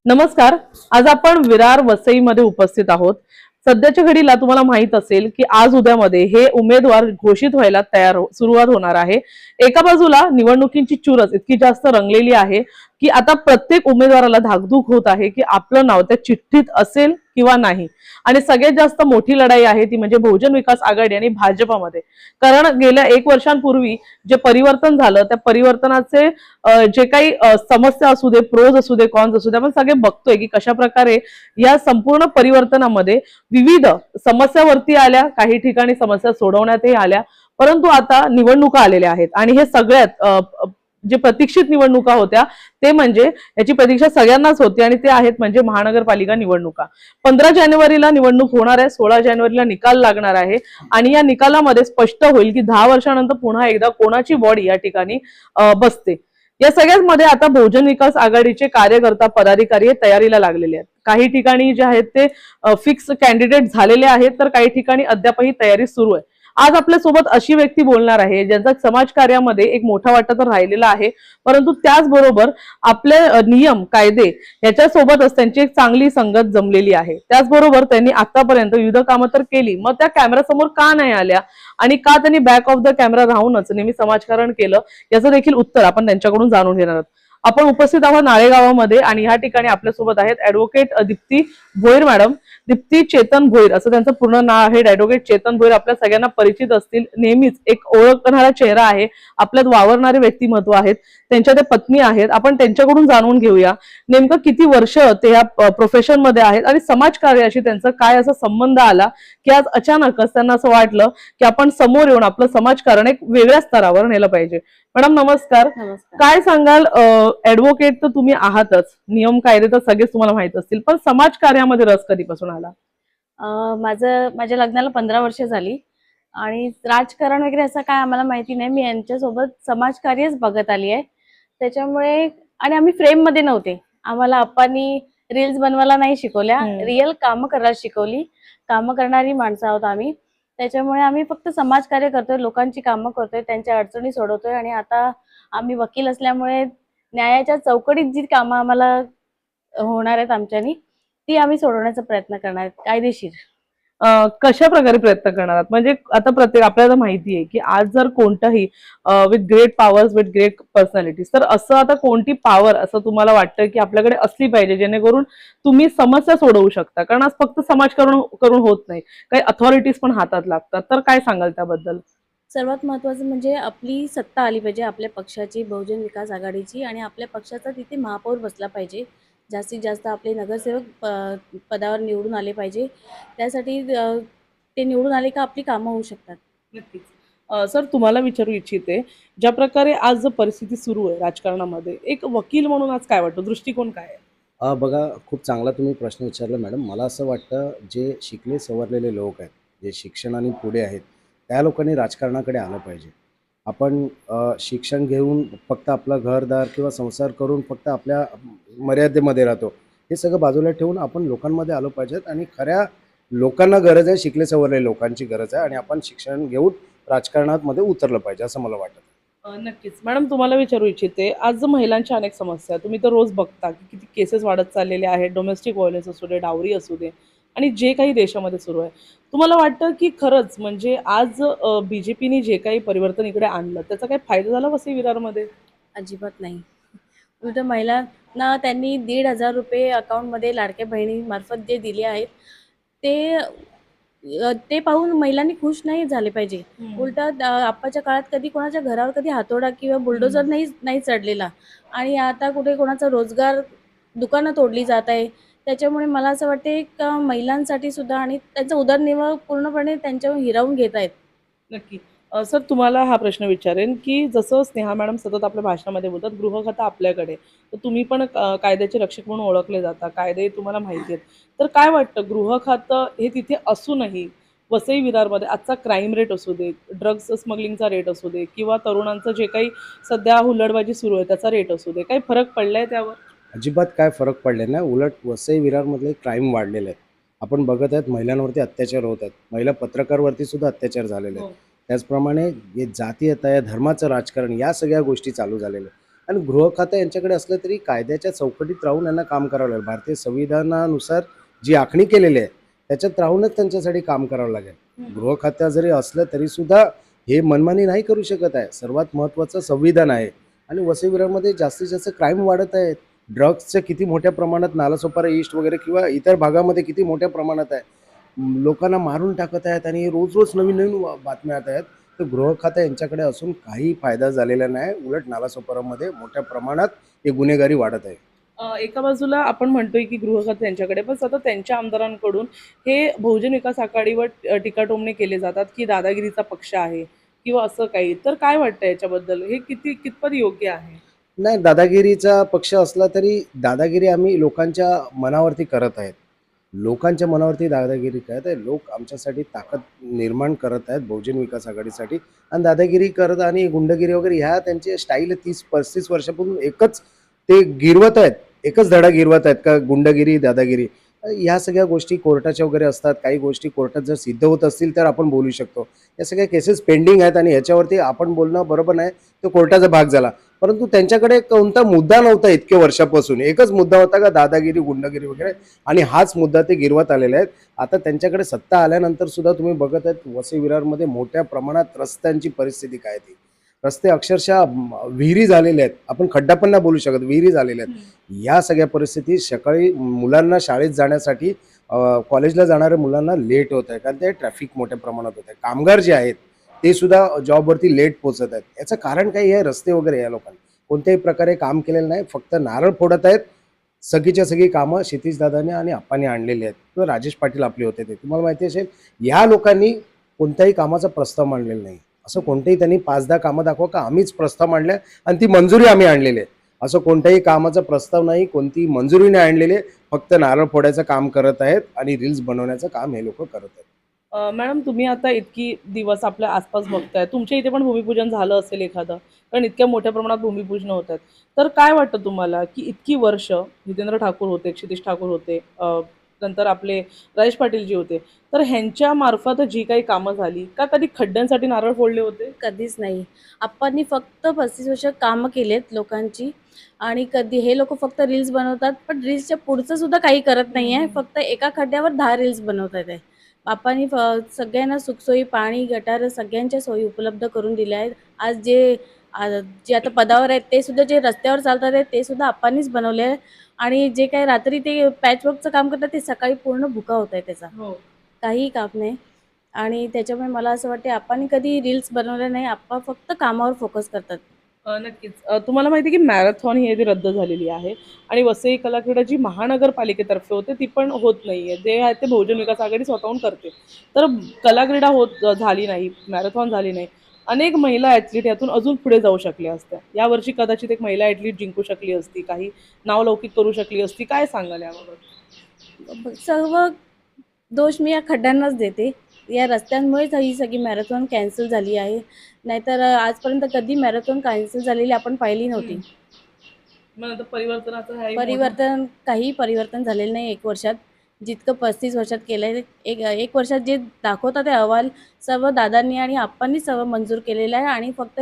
नमस्कार. आज आपण विरार वसईमध्ये उपस्थित आहोत. सध्याच्या घडीला तुम्हाला माहित असेल की आज उद्यामध्ये हे उमेदवार घोषित व्हायला सुरुवात होणार आहे. एका बाजूला निवडणुकीची चुरस इतकी जास्त रंगलेली आहे की आता प्रत्येक उमेदवाराला धाकधूक होत आहे की आपलं नाव त्या चिठ्ठीत असेल किंवा नाही. आणि सगळ्यात जास्त मोठी लढाई आहे ती म्हणजे बहुजन विकास आघाडी आणि भाजपमध्ये. कारण गेल्या 1 वर्षांपूर्वी जे परिवर्तन झालं त्या परिवर्तनाचे जे काही समस्या असू दे, प्रोज असू दे, कॉन्स असू दे, आपण सगळे बघतोय की कशा प्रकारे या संपूर्ण परिवर्तनामध्ये विविध समस्यावरती आल्या, काही ठिकाणी समस्या सोडवण्यातही आल्या. परंतु आता निवडणुका आलेल्या आहेत आणि हे सगळ्यात जे प्रतीक्षित निवडणुका होत्या ते म्हणजे याची प्रतीक्षा सगळ्यांनाच होती आणि ते आहेत म्हणजे महानगरपालिका निवडणुका. 15 जानेवारीला निवडणूक होणार आहे, 16 जानेवारीला निकाल लागणार आहे आणि या निकालामध्ये स्पष्ट होईल की 10 वर्षानंतर पुन्हा एकदा कोणाची बॉडी या ठिकाणी बसते. या सगळ्यामध्ये आता बहुजन विकास आघाडीचे कार्यकर्ता पदाधिकारी तयारीला लागलेले आहेत. काही ठिकाणी जे आहेत ते फिक्स कॅन्डिडेट झालेले आहेत तर काही ठिकाणी अद्यापही तयारी सुरू आहे. आज आपल्या सोबत अशी व्यक्ती बोलणार आहे ज्यांचा समाजकार्यामध्ये एक मोठा वाटा तर राहिलेला आहे, परंतु त्याचबरोबर आपले नियम कायदे याच्यासोबतच त्यांची एक चांगली संगत जमलेली आहे. त्याचबरोबर त्यांनी आतापर्यंत विविध कामं तर केली, मग त्या कॅमेऱ्यासमोर का नाही आल्या आणि का त्यांनी बॅक ऑफ द कॅमेरा राहूनच नेहमी समाजकारण केलं याचं देखील उत्तर आपण त्यांच्याकडून जाणून घेणार आहोत. आपण उपस्थित आहोत नाळेगावामध्ये आणि ह्या ठिकाणी आपल्यासोबत आहेत ऍडव्होकेट दीप्ती भोईर मॅडम. दीप्ती चेतन भोईर असं त्यांचं पूर्ण नाव आहे. ऍडव्होकेट चेतन भोईर आपल्या सगळ्यांना परिचित असतील, नेहमीच एक ओळखणारा चेहरा आहे, आपल्यात वावरणारे व्यक्तिमत्व आहेत. त्यांच्या ते पत्नी आहेत, आपण त्यांच्याकडून जाणून घेऊया नेमकं किती वर्ष ते या प्रोफेशन मध्ये आहेत आणि समाजकार्याशी त्यांचा काय असा संबंध आला की आज अचानकच त्यांना असं वाटलं की आपण समोर येऊन आपलं समाजकारण एक वेगळ्या स्तरावर नेलं पाहिजे. मॅडम नमस्कार. काय सांगाल, ऍडव्होकेट तर तुम्ही आहातच, नियम कायदे तर सगळेच तुम्हाला माहित असतील, पण समाजकार्यामध्ये रस कधीपासून आला? माझ्या लग्नाला 15 वर्ष झाली आणि राजकारण वगैरे असं काय आम्हाला माहिती नाही. मी यांच्यासोबत समाजकार्यच बघत आली आहे त्याच्यामुळे. आणि आम्ही फ्रेम मध्ये नव्हते, आम्हाला आप्पांनी रील्स बनवायला नाही शिकवल्या, रिअल कामं करायला शिकवली. कामं करणारी माणसं आहोत आम्ही, त्याच्यामुळे आम्ही फक्त समाजकार्य करतोय, लोकांची कामं करतोय, त्यांच्या अडचणी सोडवतोय. आणि आता आम्ही वकील असल्यामुळे न्यायाच्या चौकटीत जी कामं आम्हाला होणार आहेत आमच्यानी ती आम्ही सोडवण्याचा प्रयत्न करणार आहेत कायदेशीर. कशा प्रकारे प्रयत्न करणार आहात? म्हणजे आता प्रत्येक आपल्याला माहिती आहे की आज जर कोणताही with great powers with great personalities, तर असं आता कोणती पॉवर असं तुम्हाला वाटतं की आपल्याकडे असली पाहिजे जेणेकरून तुम्ही समस्या सोडवू शकता? कारण आज फक्त समाजकारण करून होत नाही, काही अथॉरिटीज पण हातात लागतात. तर काय सांगाल त्याबद्दल? सर्वात महत्त्वाचं म्हणजे आपली सत्ता आली पाहिजे, आपल्या पक्षाची, बहुजन विकास आघाडीची. आणि आपल्या पक्षाचा तिथे महापौर बसला पाहिजे. जास्तीत जास्त आपले नगरसेवक पदावर निवडून आले पाहिजे. त्यासाठी ते निवडून आले का आपली कामं होऊ शकतात. नक्कीच. सर तुम्हाला विचारू इच्छिते, ज्या प्रकारे आज जो परिस्थिती सुरू आहे राजकारणामध्ये, एक वकील म्हणून आज काय वाटतं, दृष्टिकोन काय आहे? बघा, खूप चांगला तुम्ही प्रश्न विचारला मॅडम. मला असं वाटतं जे शिकले सवरलेले लोक आहेत, जे शिक्षणाने पुढे आहेत, त्या लोकांनी राजकारणाकडे आलं पाहिजे. आपण शिक्षण घेऊन फक्त आपला घरदार किंवा संसार करून फक्त आपल्या मर्यादेमध्ये राहतो, हे सगळं बाजूला ठेवून आपण लोकांमध्ये आलो पाहिजेत. आणि खऱ्या लोकांना गरज आहे, शिकले सवरलेल्या लोकांची गरज आहे आणि आपण शिक्षण घेऊन राजकारणामध्ये उतरलं पाहिजे असं मला वाटतं. नक्कीच. मॅडम तुम्हाला विचारू इच्छिते, आज महिलांच्या अनेक समस्या तुम्ही तर रोज बघता की किती केसेस वाढत चाललेले आहेत, डोमेस्टिक व्हायलन्स असू दे, डावरी असू दे, आणि जे काही देशामध्ये सुरू आहे, तुम्हाला वाटतं की खरंच म्हणजे आज बीजेपीने जे काही परिवर्तन इकडे आणलं त्याचा काही फायदा झाला वसई विरारमध्ये? अजिबात नाही. उलट महिलांना त्यांनी 1,500 रुपये अकाउंटमध्ये लाडक्या बहिणीमार्फत जे दिले आहेत ते पाहून महिलांनी खुश नाही झाले पाहिजे. उलट आप्पाच्या काळात कधी कोणाच्या घरावर कधी हातोडा किंवा बुलडोजर नाही चढलेला. आणि आता कुठे कोणाचा रोजगार, दुकानं तोडली जात आहे. त्याच्यामुळे मला असं वाटते का महिलांसाठी सुद्धा आणि त्यांचा उदरनिर्वाह पूर्णपणे त्यांच्यावर हिरावून घेत आहेत. नक्की. सर तुम्हाला हा प्रश्न विचारेन की जसं स्नेहा मॅडम सतत आपल्या भाषणामध्ये बोलतात गृह खातं आपल्याकडे, तर तुम्ही पण कायद्याचे रक्षक म्हणून ओळखले जाता, कायदे तुम्हाला माहिती आहेत, तर काय वाटतं गृह खातं हे तिथे असूनही वसई विरारमध्ये आजचा क्राईम रेट असू दे, ड्रग्स स्मगलिंगचा रेट असू दे, किंवा तरुणांचं जे काही सध्या हुल्लडबाजी सुरू आहे त्याचा रेट असू दे, काही फरक पडलाय त्यावर? अजिबात काय फरक पडले नाही, उलट वसई विरारमधले क्राईम वाढलेले आहेत. आपण बघत आहेत महिलांवरती अत्याचार होत आहेत, महिला पत्रकारवरती सुद्धा अत्याचार झालेले आहेत. त्याचप्रमाणे हे जातीयता या धर्माचं राजकारण या सगळ्या गोष्टी चालू झालेल्या आहेत. आणि गृह खातं यांच्याकडे असलं तरी कायद्याच्या चौकटीत राहून यांना काम करावं लागेल. भारतीय संविधानानुसार जी आखणी केलेली आहे त्याच्यात राहूनच त्यांच्यासाठी काम करावं लागेल. गृह खातं जरी असलं तरी सुद्धा हे मनमानी नाही करू शकत आहे. सर्वात महत्त्वाचं संविधान आहे. आणि वसई विरारमध्ये जास्तीत जास्त क्राईम वाढत आहेत. ड्रग्सचं किती मोठ्या प्रमाणात नालासोपारा ईस्ट वगैरे किंवा इतर भागामध्ये किती मोठ्या प्रमाणात आहे. लोकांना मारून टाकत आहेत आणि रोज रोज नवीन नवीन बातम्या येत आहेत. तर गृह खातं यांच्याकडे असून काही फायदा झालेला नाही. उलट नालासोपारामध्ये मोठ्या प्रमाणात हे गुन्हेगारी वाढत आहे. एका बाजूला आपण म्हणतोय की गृह खातं त्यांच्याकडे, पण सतत त्यांच्या आमदारांकडून हे बहुजन विकास आघाडीवर टीकाटोमणे केले जातात की दादागिरीचा पक्ष आहे किंवा असं काही. तर काय वाटतं याच्याबद्दल, हे कितपत योग्य आहे? नाही, दादागिरीचा पक्ष असला तरी दादागिरी आम्ही लोकांच्या मनावरती करत आहेत. लोकांच्या मनावरती दादागिरी करत आहे. लोक आमच्यासाठी ताकद निर्माण करत आहेत बहुजन विकास आघाडीसाठी. आणि दादागिरी करत आणि गुंडगिरी वगैरे ह्या त्यांची स्टाईल 30-35 वर्षापासून एकच ते गिरवत आहेत. एकच धडा गिरवत आहेत का गुंडगिरी, दादागिरी. ह्या सगळ्या गोष्टी कोर्टाच्या वगैरे असतात. काही गोष्टी कोर्टात जर सिद्ध होत असतील तर आपण बोलू शकतो. या सगळ्या केसेस पेंडिंग आहेत आणि ह्याच्यावरती आपण बोलणं बरोबर नाही. तो कोर्टाचा भाग झाला. परंतु त्यांच्याकडे कोणता मुद्दा नव्हता इतके वर्षापासून. एकच मुद्दा होता का दादागिरी, गुंडगिरी वगैरे, आणि हाच मुद्दा ते गिरवत आलेले आहेत. आता त्यांच्याकडे सत्ता आल्यानंतर सुद्धा तुम्ही बघत आहेत वसई विरारमध्ये मोठ्या प्रमाणात रस्त्यांची परिस्थिती काय ती. रस्ते अक्षरशः विहिरी झालेले आहेत. आपण खड्डा पण नाही बोलू शकत, विहिरी झालेल्या आहेत. या सगळ्या परिस्थिती सकाळी मुलांना शाळेत जाण्यासाठी कॉलेजला जाणाऱ्या मुलांना लेट होत आहे कारण ते ट्रॅफिक मोठ्या प्रमाणात होत आहे. कामगार जे आहेत ते सुद्धा जॉबवरती लेट पोहोचत आहेत. याचं कारण काही आहे? रस्ते वगैरे या लोकांनी कोणत्याही प्रकारे काम केलेलं नाही. फक्त नारळ फोडत आहेत. सगळीच्या सगळी कामं क्षितिजदादाने आणि आप्पांनी आणलेली आहेत किंवा राजेश पाटील आपले होते ते. तुम्हाला माहिती असेल या लोकांनी कोणत्याही कामाचा प्रस्ताव मांडलेला नाही. असं कोणतेही त्यांनी 5-10 कामं दाखवा का आम्हीच प्रस्ताव मांडल्या आणि ती मंजुरी आम्ही आणलेली आहे. असं कोणत्याही कामाचा प्रस्ताव नाही, कोणती मंजुरी नाही आणलेली. फक्त नारळ फोडायचं काम करत आहेत आणि रील्स बनवण्याचं काम हे लोक करत आहेत. मॅडम, तुम्ही आता इतकी दिवस आपल्या आसपास बघताय, तुमच्या इथे पण भूमिपूजन झालं असेल एखादं, कारण इतक्या मोठ्या प्रमाणात भूमिपूजन होत आहेत. तर काय वाटतं तुम्हाला की इतकी वर्ष जितेंद्र ठाकूर होते, क्षितिज ठाकूर होते, नंतर आपले राजेश पाटील जी होते, तर ह्यांच्या मार्फत जी काही कामं झाली का कधी खड्ड्यांसाठी नारळ फोडले होते? कधीच नाही. आप्पांनी फक्त 35 वर्ष कामं केलेत लोकांची. आणि कधी हे लोक फक्त रील्स बनवतात, पण रील्सच्या पुढचं सुद्धा काही करत नाही आहे. फक्त एका खड्ड्यावर 10 रील्स बनवतात आहे. आप्पांनी सगळ्यांना सुखसोयी, पाणी, गटार सगळ्यांच्या सोयी उपलब्ध करून दिल्या आहेत. आज जे आता पदावर आहेत ते सुद्धा, जे रस्त्यावर चालतात आहेत ते सुद्धा आप्पांनीच बनवले आहे. आणि जे काही रात्री ते पॅचवर्कचं काम करतात ते सकाळी पूर्ण भुका होत आहे त्याचा. हो. काही काम नाही. आणि त्याच्यामुळे मला असं वाटते आप्पांनी कधी रील्स बनवल्या नाही. आप्पा फक्त कामावर फोकस करतात. नक्कीच. तुम्हाला माहिती आहे की मॅरेथॉन ही रद्द झालेली आहे आणि वसई कलाक्रीडा जी महानगरपालिकेतर्फे होते ती पण होत नाहीये. जे आहे ते बहुजन विकास आघाडी स्वतःहून करते. तर कलाक्रीडा झाली नाही, मॅरेथॉन झाली नाही. अनेक महिला ॲथलीट यातून अजून पुढे जाऊ शकल्या असत्या. यावर्षी कदाचित एक महिला ॲथलीट जिंकू शकली असती, काही नावलौकिक करू शकली असती. काय सांगाल याबाबत? सर्व दोष मी या खड्ड्यांनाच देते. या रस्त्यांमुळेच ही सगळी मॅरेथॉन कॅन्सल झाली आहे. नाहीतर आजपर्यंत कधी मॅरेथॉन कॅन्सल झालेली आपण पाहिली नव्हती. मग आता परिवर्तनाचं काही परिवर्तन झालेलं नाही 1 वर्षात. जितकं 35 वर्षात केलं आहे, एक वर्षात जे दाखवतात ते अहवाल सर्व दादांनी आणि आप्पांनी सर्व मंजूर केलेलं आहे. आणि फक्त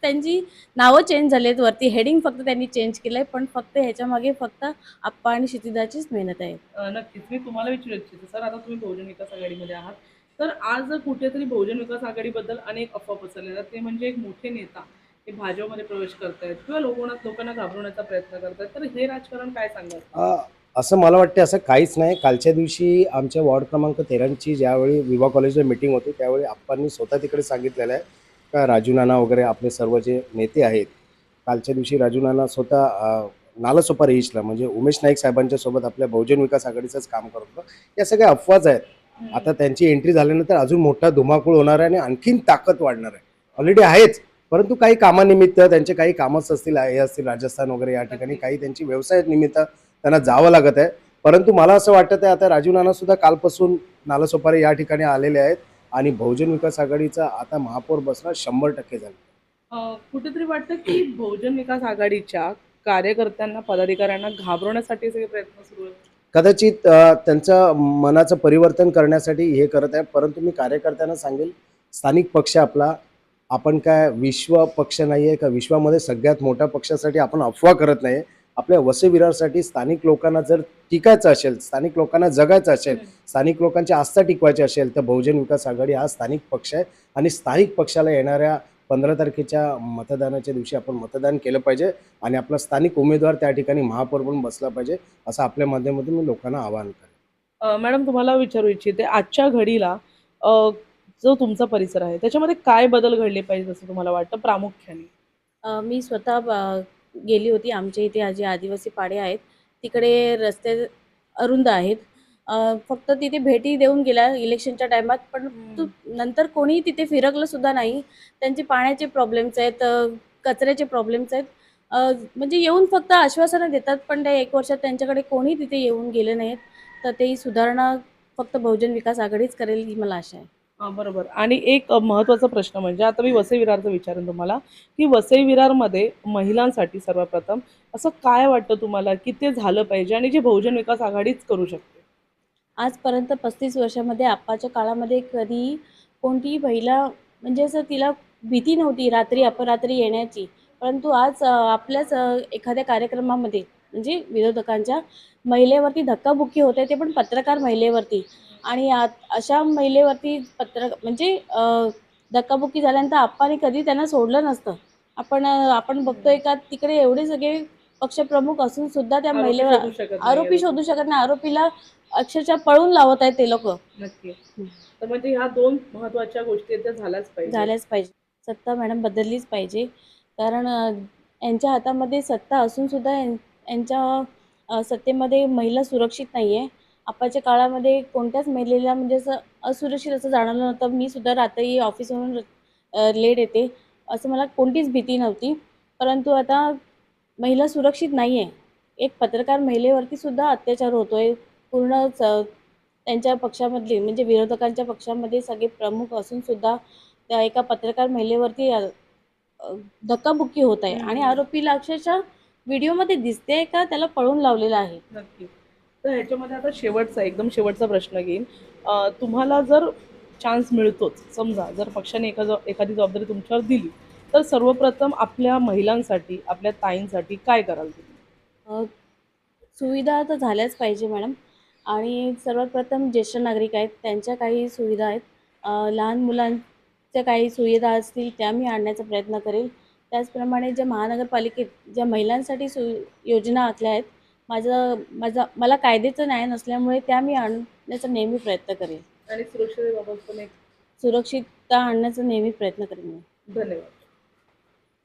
त्यांची नावं चेंज झाली आहेत, वरती हेडिंग फक्त त्यांनी चेंज केलं आहे. पण फक्त ह्याच्यामागे फक्त आप्पा आणि क्षितिजाचीच मेहनत आहे. नक्कीच. मी तुम्हाला विचारू इच्छिते सर, आता तुम्ही बहुजन विकास आघाडीमध्ये आहात, तर आज कुठेतरी बहुजन विकास आघाडीबद्दल अनेक अफवा पसरलेल्या आहेत. ते म्हणजे एक मोठे नेता हे भाजपमध्ये प्रवेश करतायत किंवा लोकांना घाबरवण्याचा प्रयत्न करतायत. तर हे राजकारण काय सांगाल? असं मला वाटतं असं काहीच नाही. कालच्या दिवशी आमच्या वॉर्ड क्रमांक 13ची ज्यावेळी विवा कॉलेजला मीटिंग होती त्यावेळी आप्पांनी स्वतः तिकडे सांगितलेलं आहे का राजू नाना वगैरे आपले सर्व जे नेते आहेत, कालच्या दिवशी राजू नाना स्वतः नालासोपारा ईस्टला म्हणजे उमेश नाईक साहेबांच्या सोबत आपल्या बहुजन विकास आघाडीचंच काम करत होतं. या सगळ्या अफवाच आहेत. आता त्यांची एंट्री झाल्यानंतर अजून मोठा धुमाकूळ होणार आहे आणि आणखीन ताकद वाढणार आहे. ऑलरेडी आहेच, परंतु काही कामानिमित्त त्यांचे काही कामच असतील, हे असतील राजस्थान वगैरे या ठिकाणी, काही त्यांची व्यवसाय निमित्त त्यांना जावं लागत आहे. परंतु मला असं वाटतं आहे आता राजू नाना सुद्धा कालपासून नालासोपारा या ठिकाणी आलेले आहेत आणि बहुजन विकास आघाडीचा आता महापौर बसणं 100% झालं. कुठेतरी वाटतं की बहुजन विकास आघाडीच्या कार्यकर्त्यांना, पदाधिकाऱ्यांना घाबरवण्यासाठी सगळे प्रयत्न सुरू आहेत. कदाचित त्यांचं मनाचं परिवर्तन करण्यासाठी हे करत आहे. परंतु मी कार्यकर्त्यांना सांगेल, स्थानिक पक्ष आपला आपण काय विश्व पक्ष नाही आहे का विश्वामध्ये सगळ्यात मोठ्या पक्षासाठी आपण अफवा करत नाही. आपल्या वसई विरारसाठी स्थानिक लोकांना जर टिकायचं असेल, स्थानिक लोकांना जगायचं असेल, स्थानिक लोकांची आस्था टिकवायची असेल तर बहुजन विकास आघाडी हा स्थानिक पक्ष आहे आणि स्थानिक पक्षाला येणाऱ्या 15 तारखेच्या मतदानाच्या दिवशी आपण मतदान केलं पाहिजे आणि आपला स्थानिक उमेदवार त्या ठिकाणी महापौर बनून बसला पाहिजे, असं आपल्या माध्यमातून मी लोकांना आवाहन करेन. मॅडम तुम्हाला विचारू इच्छिते आजच्या घडीला अ, जो तुमचा परिसर आहे त्याच्यामध्ये काय बदल घडले पाहिजे असं तुम्हाला वाटतं प्रामुख्याने? मी स्वतः गेली होती. आमच्या इथे जे आदिवासी पाडे आहेत तिकडे रस्ते अरुंद आहेत. फक्त तिथे भेटी देऊन गेल्या इलेक्शनच्या टायमात, पण नंतर कोणी तिथे फिरकलं सुद्धा नाही. त्यांचे पाण्याचे प्रॉब्लेम्स आहेत, कचऱ्याचे प्रॉब्लेम्स आहेत. म्हणजे येऊन फक्त आश्वासनं देतात, पण त्या 1 वर्षात त्यांच्याकडे कोणी तिथे येऊन गेले नाहीत. तर ते सुधारणा फक्त बहुजन विकास आघाडीच करेल ही मला आशा आहे. बरोबर. आणि एक महत्त्वाचा प्रश्न म्हणजे आता मी वसई विरारचं विचारेन तुम्हाला, की वसई विरारमध्ये महिलांसाठी सर्वप्रथम असं काय वाटतं तुम्हाला, की ते झालं पाहिजे आणि जे बहुजन विकास आघाडीच करू शकते? आजपर्यंत 35 वर्षामध्ये आप्पाच्या काळामध्ये कधी कोणतीही महिला म्हणजे असं तिला भीती नव्हती रात्री अपरात्री येण्याची. परंतु आज आपल्याच एखाद्या कार्यक्रमामध्ये म्हणजे विरोधकांच्या महिलेवरती धक्काबुक्की होते, ते पण पत्रकार महिलेवरती. आणि अशा महिलेवरती म्हणजे धक्काबुक्की झाल्यानंतर आप्पाने कधी त्यांना सोडलं नसतं. आपण बघतोय का तिकडे एवढे सगळे पक्षप्रमुख असून सुद्धा त्या आरोपी महिलेवर शोधू शकत नाही आरोपी आहे. शोधू शकत नाही. आरोपीला अक्षरशः पळून लावत आहेत ते लोकं. नक्की. तर म्हणजे ह्या 2 महत्त्वाच्या गोष्टी आहेत त्या झाल्याच पाहिजे. झाल्याच पाहिजे. सत्ता मॅडम बदललीच पाहिजे. कारण यांच्या हातामध्ये सत्ता असून सुद्धा यांच्या सत्तेमध्ये महिला सुरक्षित नाही आहे. आप्पाच्या काळामध्ये कोणत्याच महिलेला म्हणजे असं असुरक्षित असं जाणवलं नव्हतं. मी सुद्धा रात्री ऑफिसवरून लेट येते. असं मला कोणतीच भीती नव्हती. परंतु आता महिला सुरक्षित नाही आहे. एक पत्रकार महिलेवरती सुद्धा अत्याचार होतोय. पूर्ण त्यांच्या पक्षामधले म्हणजे विरोधकांच्या पक्षामध्ये सगळे प्रमुख असून सुद्धा त्या एका पत्रकार महिलेवरती धक्काबुक्की होत आहे. आणि आरोपीला अक्षरशः व्हिडिओमध्ये दिसते का त्याला पळून लावलेलं आहे. नक्की. तर ह्याच्यामध्ये आता एकदम शेवटचा प्रश्न घेईन. तुम्हाला जर चान्स मिळतोच, समजा जर पक्षाने एखादी जबाबदारी तुमच्यावर दिली, तर सर्वप्रथम आपल्या महिलांसाठी, आपल्या ताईंसाठी काय कराल तुम्ही? अ, सुविधा तर झाल्याच पाहिजे मॅडम. आणि सर्वात प्रथम ज्येष्ठ नागरिक आहेत त्यांच्या काही सुविधा आहेत. लहान मुलांच्या काही सुविधा असतील त्या मी आणण्याचा प्रयत्न करेल. त्याचप्रमाणे ज्या महानगरपालिकेत ज्या महिलांसाठी योजना आखल्या आहेत, मला कायद्याचं न्याय नसल्यामुळे त्या मी आणण्याचा नेहमी प्रयत्न करेल. आणि सुरक्षिततेबाबत पण एक सुरक्षितता आणण्याचा नेहमी प्रयत्न करेन मी. धन्यवाद.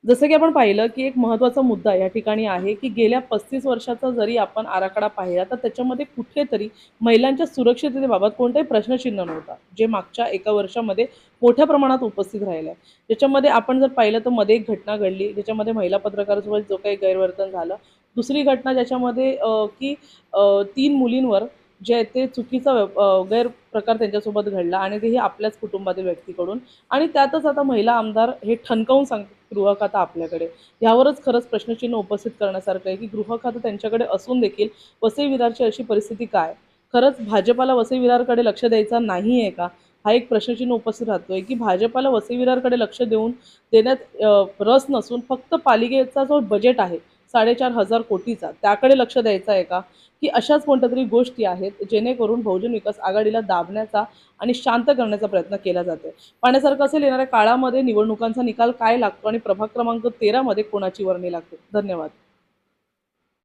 जसं की आपण पाहिलं, की एक महत्त्वाचा मुद्दा या ठिकाणी आहे, की गेल्या 35 वर्षाचा जरी आपण आराखडा पाहिला, तर त्याच्यामध्ये कुठेतरी महिलांच्या सुरक्षिततेबाबत कोणताही प्रश्नचिन्ह नव्हता, जे मागच्या 1 वर्षामध्ये मोठ्या प्रमाणात उपस्थित राहिलं आहे. ज्याच्यामध्ये आपण जर पाहिलं तर मध्ये एक घटना घडली, ज्याच्यामध्ये महिला पत्रकारासोबत जो काही गैरवर्तन झालं. दुसरी घटना ज्याच्यामध्ये की 3 मुलींवर जे आहे ते चुकीचा गैरप्रकार त्यांच्यासोबत घडला आणि तेही आपल्याच कुटुंबातील व्यक्तीकडून. आणि त्यातच आता महिला आमदार हे ठणकावून सांगतात गृह खातं आपल्याकडे. यावरच खरंच प्रश्नचिन्ह उपस्थित करण्यासारखं आहे, की गृह खातं त्यांच्याकडे असून देखील वसई विरारची अशी परिस्थिती काय? खरंच भाजपाला वसई विरारकडे लक्ष द्यायचा नाही आहे का? हा एक प्रश्नचिन्ह उपस्थित राहतोय, की भाजपाला वसई विरारकडे लक्ष देण्यात रस नसून फक्त पालिकेचा जो बजेट आहे 4,500 कोटीचा त्याकडे लक्ष द्यायचं आहे का? की अशाच कोणत्यातरी गोष्टी आहेत जेणेकरून बहुजन विकास आघाडीला दाबण्याचा आणि शांत करण्याचा प्रयत्न केला जातोय. पाहण्यासारखं असेल येणाऱ्या काळामध्ये निवडणुकांचा निकाल काय लागतो आणि प्रभाग क्रमांक 13 मध्ये कोणाची वर्णी लागते. धन्यवाद.